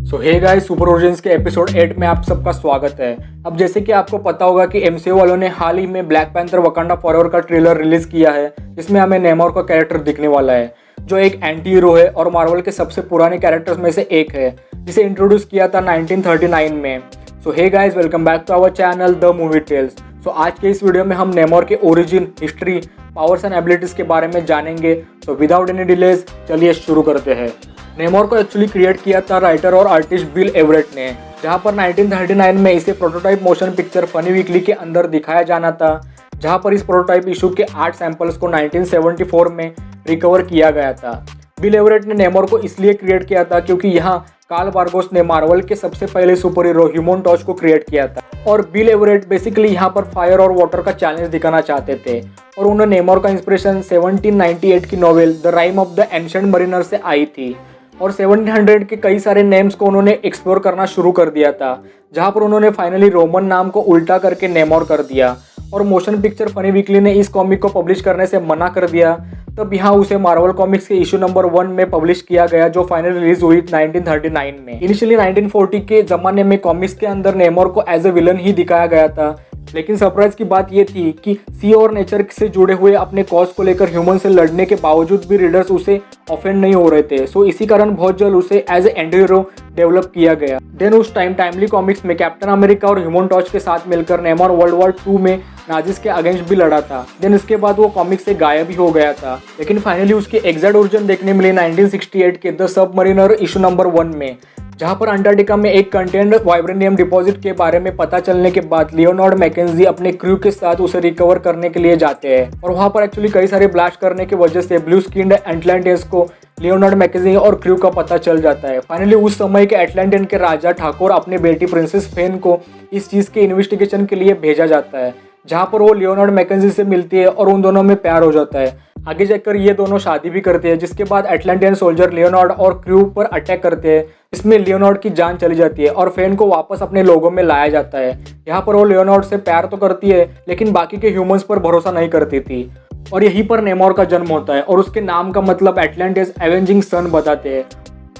सो hey guys, super origins के episode 8 में आप सबका स्वागत है। अब जैसे कि आपको पता होगा कि एमसीयू वालों ने हाल ही में ब्लैक पैंथर वकांडा फॉरएवर का ट्रेलर रिलीज किया है, जिसमें हमें नेमोर का कैरेक्टर दिखने वाला है, जो एक एंटी हीरो है और मार्वल के सबसे पुराने कैरेक्टर्स में से एक है, जिसे इंट्रोड्यूस किया था 1939 में। So hey guys, welcome back to our channel The Movie Tales. So आज के इस वीडियो में हम नेमोर के origin, history, powers and abilities के बारे में जानेंगे। सो विदाउट एनी डिलेज चलिए शुरू करते हैं। नेमोर को एक्चुअली क्रिएट किया था राइटर और आर्टिस्ट बिल एवरेट ने, जहां पर 1939 में इसे prototype motion picture funny weekly के अंदर दिखाया जाना था, जहां पर इस प्रोटोटाइप इशू के 8 सैंपल्स को 1974 में रिकवर किया गया था। बिल एवरेट ने नेमोर को इसलिए क्रिएट किया था क्योंकि यहाँ कार्ल बार्गोस ने मार्वल के सबसे पहले सुपर हीरो ह्यूमन टॉर्च को क्रिएट किया था, और बिल एवरेट बेसिकली यहाँ पर फायर और वाटर का चैलेंज दिखाना चाहते थे, और उन्हें नेमोर का इंस्पिरेशन 1798 की novel the rhyme of the ancient Mariner से आई थी, और 1700 के कई सारे नेम्स को उन्होंने एक्सप्लोर करना शुरू कर दिया था, जहां पर उन्होंने फाइनली रोमन नाम को उल्टा करके नेमोर कर दिया, और मोशन पिक्चर फनी वीकली ने इस कॉमिक को पब्लिश करने से मना कर दिया। तब यहाँ उसे मार्वल कॉमिक्स के इशू नंबर 1 में पब्लिश किया गया, जो फाइनल रिलीज हुई 1939 में। इनिशियली 1940 के ज़माने में कॉमिक्स के अंदर नेमोर को एज ए विलन ही दिखाया गया था, लेकिन सरप्राइज की बात यह थी कि सी और नेचर से जुड़े हुए अपने कॉज को लेकर ह्यूमन से लड़ने के बावजूद भी रीडर्स उसे ऑफेंड नहीं हो रहे थे। सो इसी कारण बहुत जल्द उसे as a anti hero develop किया गया। देन उस टाइम टाइमली कॉमिक्स में कैप्टन अमेरिका और ह्यूमन टॉर्च के साथ मिलकर नेमोर वर्ल्ड वॉर 2 में नाजिस के अगेंस्ट भी लड़ा था। देन इसके बाद वो कॉमिक्स से गायब ही हो गया था, लेकिन फाइनली उसकी एग्जैक्ट ओरिजिन देखने मिली 1968 के द सबमरीनर इशू नंबर 1 में, जहां पर अंटार्कटिका में एक कंटेन्ड वाइब्रेनियम डिपॉजिट के बारे में पता चलने के बाद लियोनार्ड मैकेंजी अपने क्रू के साथ उसे रिकवर करने के लिए जाते हैं, और वहां पर एक्चुअली कई सारे ब्लास्ट करने की वजह से ब्लू स्किन्ड एटलांटियंस को लियोनार्ड मैकेंजी और क्रू का पता चल जाता है। फाइनली उस समय के एटलांटियन के राजा ठाकुर अपने बेटी प्रिंसेस फेन को इस चीज़ के इन्वेस्टिगेशन के लिए भेजा जाता है, जहां पर वो लियोनार्ड मैकेंजी से मिलती है और उन दोनों में प्यार हो जाता है। आगे जाकर ये दोनों शादी भी करते हैं, जिसके बाद एटलांटियन सोल्जर लियोनार्ड और क्रू पर अटैक करते हैं, इसमें लियोनार्ड की जान चली जाती है और फेन को वापस अपने लोगों में लाया जाता है। यहाँ पर वो लियोनार्ड से प्यार तो करती है, लेकिन बाकी के ह्यूमंस पर भरोसा नहीं करती थी, और यहीं पर नेमोर का जन्म होता है, और उसके नाम का मतलब एटलांटिस एवेंजिंग सन बताते हैं,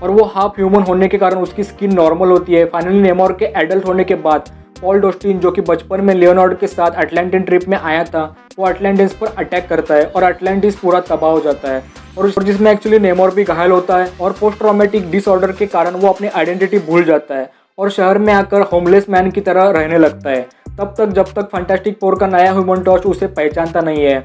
और वो हाफ ह्यूमन होने के कारण उसकी स्किन नॉर्मल होती है। फाइनली नेमोर के एडल्ट होने के बाद पॉल डोस्टिन, जो कि बचपन में लियोनार्ड के साथ अटलांटिन ट्रिप में आया था, वो अटलांटिस पर अटैक करता है और अटलांटिस पूरा तबाह हो जाता है, और जिसमें एक्चुअली नेमोर भी घायल होता है, और पोस्ट ट्रॉमेटिक डिसऑर्डर के कारण वो अपनी आइडेंटिटी भूल जाता है और शहर में आकर होमलेस मैन की तरह रहने लगता है, तब तक जब तक फैंटास्टिक फोर का नया ह्यूमन टॉर्च उसे पहचानता नहीं है।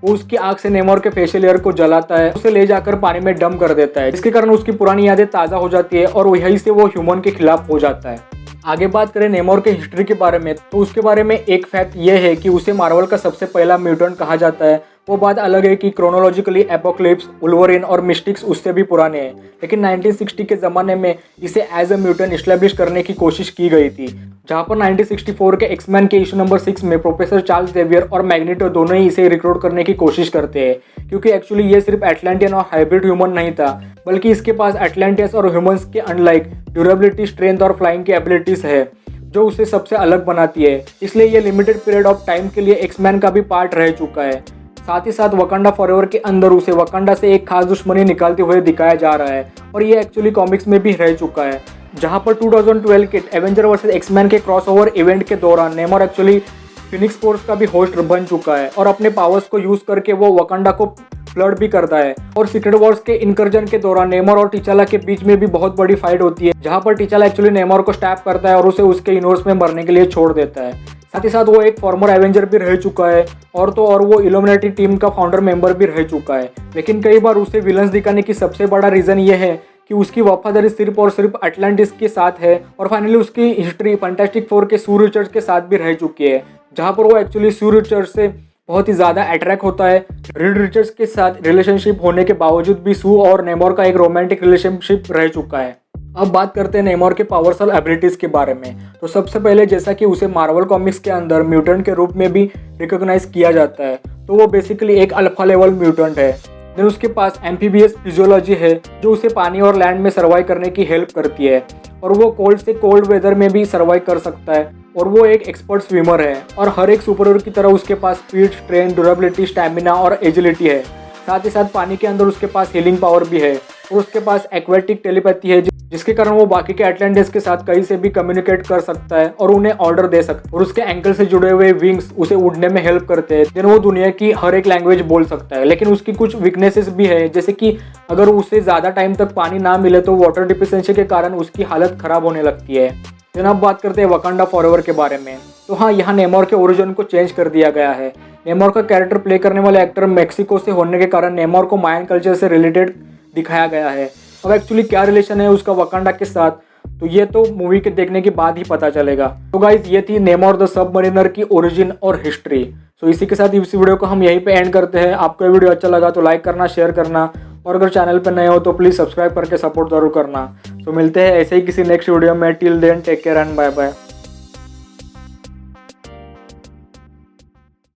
वो उसकी आग से नेमोर के फेशियल एयर को जलाता है, उसे ले जाकर पानी में डंप कर देता है, जिसके कारण उसकी पुरानी यादें ताज़ा हो जाती है और वहीं से वो ह्यूमन के खिलाफ हो जाता है। आगे बात करें नेमोर के हिस्ट्री के बारे में, तो उसके बारे में एक फैक्ट ये है कि उसे मार्वल का सबसे पहला म्यूटेंट कहा जाता है। वो बात अलग है कि क्रोनोलॉजिकली एपोक्लिप्स, वुल्वरिन और मिस्टिक्स उससे भी पुराने हैं, लेकिन 1960 के ज़माने में इसे एज ए म्यूटेंट इस्टेब्लिश करने की कोशिश की गई थी, जहाँ पर 1964 के एक्समैन के इशू नंबर 6 में प्रोफेसर चार्ल्स जेवियर और मैग्नेटो दोनों ही इसे रिक्रूट करने की कोशिश करते हैं, क्योंकि एक्चुअली ये सिर्फ एटलांटियन और हाइब्रिड ह्यूमन नहीं था, बल्कि इसके पास एटलांटियस और ह्यूमंस के अनलाइक ड्यूरेबिलिटी, स्ट्रेंथ और फ्लाइंग की एबिलिटीज है, जो उसे सबसे अलग बनाती है। इसलिए ये लिमिटेड पीरियड ऑफ टाइम के लिए एक्समैन का भी पार्ट रह चुका है। साथ ही साथ वकांडा फॉरएवर के अंदर उसे वकांडा से एक खास दुश्मनी निकालते हुए दिखाया जा रहा है, और ये एक्चुअली कॉमिक्स में भी रह चुका है, जहां पर 2012 के एवेंजर वर्सेस एक्समैन के क्रॉसओवर इवेंट के दौरान नेमोर एक्चुअली फिनिक्स फोर्स का भी होस्ट बन चुका है, और अपने पावर्स को यूज करके वो वकांडा को फ्लड भी करता है। और सीक्रेट वॉर्स के इनकर्जन के दौरान नेमोर और टिचाला के बीच में भी बहुत बड़ी फाइट होती है, जहां पर टिचाला एक्चुअली नेमोर को स्टैप करता है और उसे उसके यूनिवर्स में मरने के लिए छोड़ देता है। साथ ही साथ वो एक फॉर्मर एवेंजर भी रह चुका है, और तो और वो इल्यूमिनेटी टीम का फाउंडर मेंबर भी रह चुका है, लेकिन कई बार उसे विलन्स दिखाने की सबसे बड़ा रीजन ये है कि उसकी वफादारी सिर्फ और सिर्फ अटलांटिस के साथ है, और फाइनली उसकी हिस्ट्री फैंटास्टिक फोर के सू रिचर्ड्स के साथ भी रह चुकी है, जहां पर वो एक्चुअली सू रिचर्ड्स से बहुत ही ज़्यादा अट्रैक्ट होता है। रीड रिचर्ड्स के साथ रिलेशनशिप होने के बावजूद भी सू और नेमोर का एक रोमांटिक रिलेशनशिप रह चुका है। अब बात करते हैं नेमोर के पावर्स और एबिलिटीज़ के बारे में। तो सबसे पहले, जैसा कि उसे मार्वल कॉमिक्स के अंदर म्यूटेंट के रूप में भी रिकॉग्नाइज किया जाता है, तो वो बेसिकली एक अल्फा लेवल म्यूटेंट है। देन उसके पास एम्फीबियस फिजियोलॉजी है, जो उसे पानी और लैंड में सर्वाइव करने की हेल्प करती है, और वो कोल्ड से कोल्ड वेदर में भी सर्वाइव कर सकता है, और वो एक एक्सपर्ट स्विमर है, और हर एक सुपर हीरो की तरह उसके पास स्पीड, स्ट्रेंथ, ड्यूरेबिलिटी, स्टैमिना और एजिलिटी है। साथ ही साथ पानी के अंदर उसके पास हीलिंग पावर भी है और उसके पास एक्वेटिक टेलीपैथी है, जिसके कारण वो बाकी के एटलांटिस के साथ कहीं से भी कम्युनिकेट कर सकता है और उन्हें ऑर्डर दे सकता है। और उसके एंकल से जुड़े हुए विंग्स उसे उड़ने में हेल्प करते हैं, जिन वो दुनिया की हर एक लैंग्वेज बोल सकता है। लेकिन उसकी कुछ वीकनेसेस भी है, जैसे कि अगर उसे ज़्यादा टाइम तक पानी ना मिले तो वाटर डिफिशिएंसी के कारण उसकी हालत खराब होने लगती है। अब बात करते हैं वकांडा फॉरएवर के बारे में। तो हाँ, यहाँ नेमोर के ओरिजिन को चेंज कर दिया गया है। नेमोर का कैरेक्टर प्ले करने वाले एक्टर मेक्सिको से होने के कारण नेमोर को मायन कल्चर से रिलेटेड दिखाया गया है। अब एक्चुअली क्या रिलेशन है उसका वकांडा के साथ, तो ये तो मूवी के देखने के बाद ही पता चलेगा। तो गाइज, ये थी नेमोर द सबमरीनर की ओरिजिन और हिस्ट्री। तो इसी के साथ इस वीडियो को हम यहीं पे एंड करते हैं। आपको ये वीडियो अच्छा लगा तो लाइक करना, शेयर करना, और अगर चैनल पर नए हो तो प्लीज़ सब्सक्राइब करके सपोर्ट जरूर करना। तो मिलते हैं ऐसे ही किसी नेक्स्ट वीडियो में। Till then take care and bye bye.